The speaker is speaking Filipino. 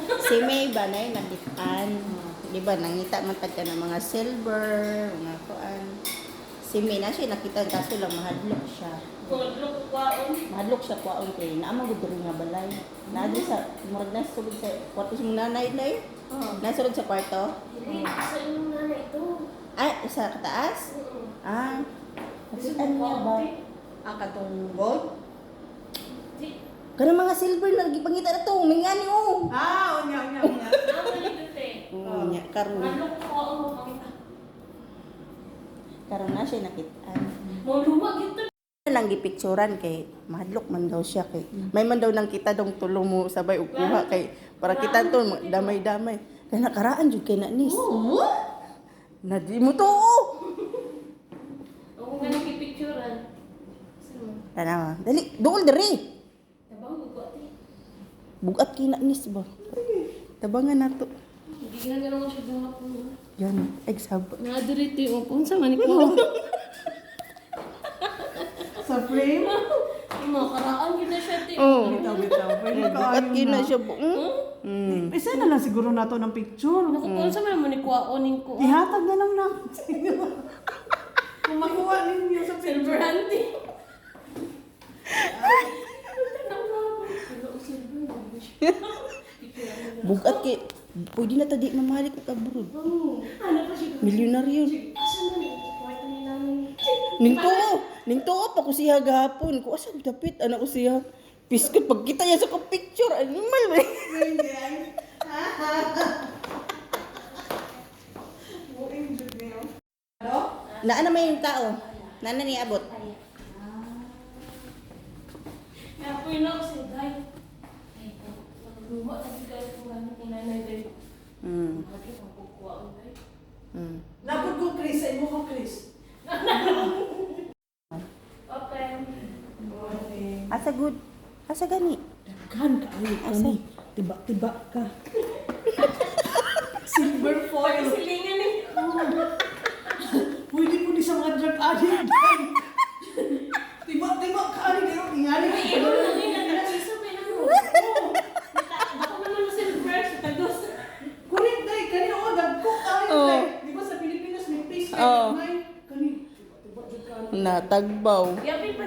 Si May ba na yung nakitaan? Di ba, nangita man tagka ng mga silver, mga kuan. Si May na siya nakita, kaso lang mahadlok siya. Kulok kwaon. Mahadlok siya kuan kay naamang gud nga balay. Naadi sa murag na sulod sa kwarto sa mga nanay na eh. Nasulod sa kwarto. Hindi, sa inyong nanay ito. Ay, sa kataas? Ah. Kasi ano nga ba? Ang katong gold? Kanang mga silver na gipangita na to, mingani oh. Unya. Ang malibute. Nya karon. Kulok kwaon mo pakita. Karon na siya nakitaan. Mo luwag ito. Lang gipicturan kay mahadlok man daw siya kay may man daw nang kita dong tulong mo sabay og kuha kay para kita to damay-damay kay nakaraan jud kay na nis. Na di mo to. Ako nga nakipicturean. Tanawa. Dali, dool diri. Tabang bugot eh. Bugat kay na nis ba. Tabangan nato. Hindi nga naman siya bunga po. Yan, exhab. Nadiriti mo po. Sa maniko. Sa frame? Makaraan yun na siya. Oh. Bitaw. Pwede ka Bugat kay na siya bu. Isa na lang siguro na to ng picture. Naku po, sa naman ni kwaonin ko. Ihatag na lang na. Kung makuha ninyo sa Silver picture. hunting. Bugat kay pwede na tadi mamalik ko abroad. Ano pa siya? Milyonaryo. Asa man eh? Kwarto ni namin. Ning tuo pa ko siya gahapon. Ko asa dapit anak ko siya. Piskot pag kita niya sa picture animal. Naa na may yung tao. Nana ni abot. Kaya po yun ako siya, guy. Ay, luma kasi guys kung ano ni nanay guy. Lagi pang kukuhaan guy. Napod ko, Chris. Sa imo ko, Chris. Okay. Asa good. Asa gani. Kan ka ayot ka ni. Tibak-tibak ka. Silver foil. Silingan eh. Pwede po di sa mga drug addict. Tibak-tibak ka ni. Pero tingali ka. Ay, iba mo din nag-iso pa yun mo. Baka naman mo silver sa tagos. Kulit day. Kani o, dagko ka. Oh. Di ba sa Pilipinas may face Oh. may kani. Tibak-tibak ka. Natagbaw. Yabi pa